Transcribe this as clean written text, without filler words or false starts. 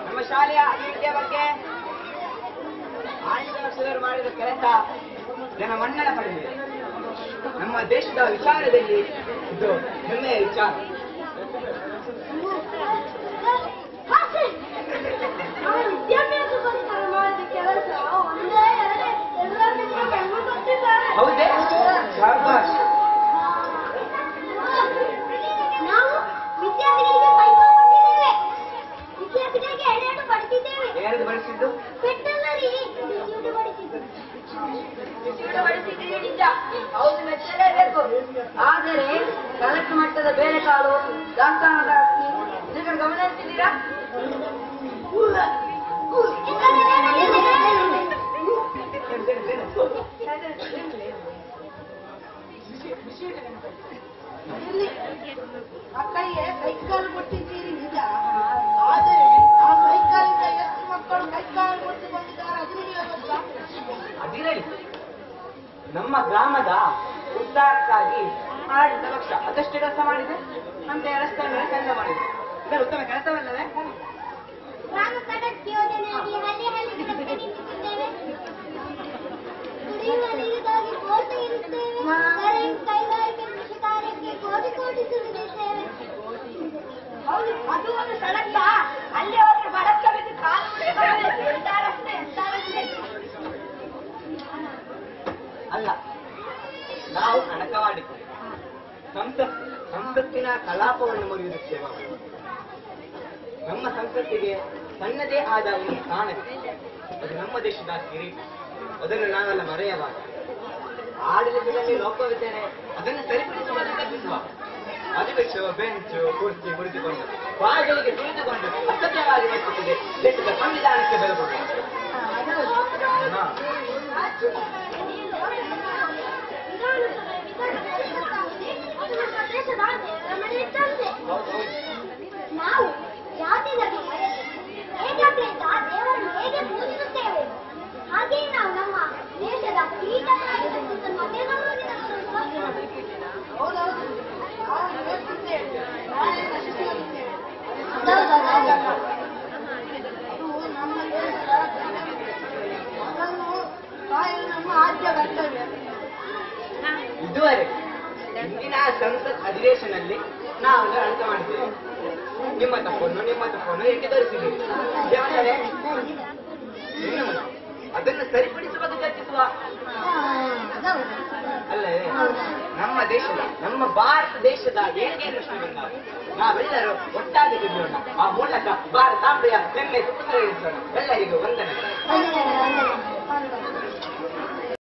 ನಮ್ಮ ಶಾಲೆಯ ಅಭಿವೃದ್ಧಿಯ ಬಗ್ಗೆ ಆಡಳಿತರು ಮಾಡಿದ ಕೆಲಸ ಜನಮನ್ನಣ ಪಡೆದಿದೆ. ನಮ್ಮ ದೇಶದ ವಿಚಾರದಲ್ಲಿ ಇದು ಹೆಮ್ಮೆಯ ವಿಚಾರ. ಹೌದೇ? ಶಾಬಾಷ್. ನಾವು ವಿದ್ಯಾರ್ಥಿಗಳಿಗೆ ಸೈಕಲ್ ಕೊಟ್ಟಿದ್ದೇವೆ, ವಿದ್ಯಾರ್ಥಿಗಳಿಗೆ ಎಡೆಯನ್ನು ಬಡಿಸಿದ್ದೇವೆ. ಯಾರು ಬಡಿಸಿದ್ದು? ಪೆಟ್ಟಲ್ಲರಿ ಬಿಸಿಯೂಟ ಬಡಿಸಿದ್ದು. ಬಿಸಿಯೂಟ ಬಡಿಸಿದ್ದೀರಿ ನಿಜ, ಹೌದು, ಮೆಚ್ಚಲೇಬೇಕು. ಆದರೆ ಕಲೆಕ್ಟ್ ಮಟ್ಟದ ಬೇಳೆಕಾಳು, ದಾಸ್ತಾನದ ಅಕ್ಕಿ ಇದಕ್ಕೆ ಗಮನ ಹರಿಸಿದ್ದೀರಾ? ಅಕ್ಕಯ್ಯ ಸೈಕಲ್ ಕೊಟ್ಟಿದ್ದೀರಿ ನಿಜ, ಆದರೆ ಆ ಸೈಕಲಿಂದ ಎಷ್ಟು ಮಕ್ಕಳು ಕೈಕಾಲು ಮುರಿದುಕೊಂಡಿದ್ದಾರೆ ಅದು ನಿಮಗೆ ಗೊತ್ತಾ? ಅದಿರಲಿ, ನಮ್ಮ ಗ್ರಾಮದ ಉದ್ಧಾರಕ್ಕಾಗಿ ಆಡಳಿತ ಪಕ್ಷ ಅದಷ್ಟು ಕೆಲಸ ಮಾಡಿದೆ, ಅಂತ ರಸ್ತೆಗಳ ಕೆಲಸ ಮಾಡಿದೆ. ಇದರ ಉತ್ತಮ ಕೆಲಸವಲ್ಲವೇ? ಗ್ರಾಮ ಸಡಕ್ ಯೋಜನೆಯಡಿ ಹಳ್ಳಿ ಹಳ್ಳಿಗೆ ರಸ್ತೆ ನಿರ್ಮಿಸಿದ್ದೇವೆ. ಕುಡಿಯುವ ನೀರಿಗಾಗಿ ಬೋರ್ ತೆಗೆದಿದ್ದೇವೆ. ಕರೆಂಟ್, ಕೈಗಾರಿಕೆ, ಕೃಷಿ ಕಾರ್ಯಕ್ಕೆ ಕೋಟಿ ಕೋಟಿ ಸುರಿದಿದ್ದೇವೆ. ಹೌದು, ಅದು ಒಂದು ಸಡಕ್ಕ. ಅಲ್ಲಿ ಅವರಿಗೆ ಬಡಕ್ಕ ಬಿದ್ದು ಕಾಲು ಮುರಿದುಕೊಳ್ಳಬೇಕು. ಎಂತ ರಸ್ತೆ, ಎಂತ ರಸ್ತೆ. ಅಲ್ಲ, ನಾವು ಅಣಕವಾಡಿಕೊಂಡು ಸಂಸತ್ತಿನ ಕಲಾಪವನ್ನು ಮುರಿಯುವುದು ಸೇವಾ. ನಮ್ಮ ಸಂಸತ್ತಿಗೆ ತನ್ನದೇ ಆದ ಒಂದು ಸ್ಥಾನ, ಅದು ನಮ್ಮ ದೇಶದ ಕಿರೀಟ. ಅದನ್ನು ನಾವೆಲ್ಲ ಮರೆಯಬಾರದು. ಆಡಳಿತದಲ್ಲಿ ಲೋಪವಿದ್ದರೆ ಅದನ್ನು ಸರಿಪಡಿಸುವುದು ತಪ್ಪಿಸುವ. ಅಧಿವೇಶವ ಬೆಂಚು ಕುರ್ಚಿ ಮುರಿದುಕೊಂಡು ಬಾಗಿಲಿಗೆ ತುಳಿದುಕೊಂಡು ಅಸತ್ಯವಾಗಿ ನಡೆಸುತ್ತಿದೆ ದೇಶದ ಸಂವಿಧಾನಕ್ಕೆ ಬೆಲೆ ಕೊಡುವುದು. ನಾವು ಜಾತಿಯಲ್ಲಿ ಹೇಗಾದ್ರೆ ದೇವರನ್ನು ಹೇಗೆ ಪೂಜಿಸುತ್ತೇವೆ, ಹಾಗೆಯೇ ನಾವು ನಮ್ಮ ದೇಶದ ಕೀಟಗಳನ್ನು ಅದೇ ಹೌದೌದು, ನಾವು ಯೋಚಿಸುತ್ತೇವೆ, ನಾಳೆ ನಶಿಸುತ್ತೇವೆ. ಅದು ನಮ್ಮ ದೇಶದ ಅದನ್ನು ಕಾಯಲು ನಮ್ಮ ಆದ್ಯ ಕರ್ತವ್ಯ. ಇದುವರೆಗೆ ಇಂದಿನ ಸಂಸತ್ ಅಧಿವೇಶನದಲ್ಲಿ ನಾವು ಅಳತೆ ಮಾಡಿದ್ದೇವೆ. ನಿಮ್ಮ ತಪ್ಪನ್ನು ಏಕೆ ತೋರಿಸಿದ್ದೀರಿ? ಅದನ್ನು ಸರಿಪಡಿಸುವ ಬಗ್ಗೆ ಚರ್ಚಿಸುವ. ಅಲ್ಲೇ ನಮ್ಮ ದೇಶದ, ನಮ್ಮ ಭಾರತ ದೇಶದ ಏಳಿಗೆ ದೃಷ್ಟಿ ಬಂದಾಗ ನಾವೆಲ್ಲರೂ ಒಟ್ಟಾಗಿ ದುಡಿಯೋಣ. ಆ ಮೂಲಕ ಭಾರತಾಂಬೆಯ ಹೆಮ್ಮೆ ಸುತ್ತರಿಸೋಣ. ಎಲ್ಲರಿಗೂ ವಂದನೆ.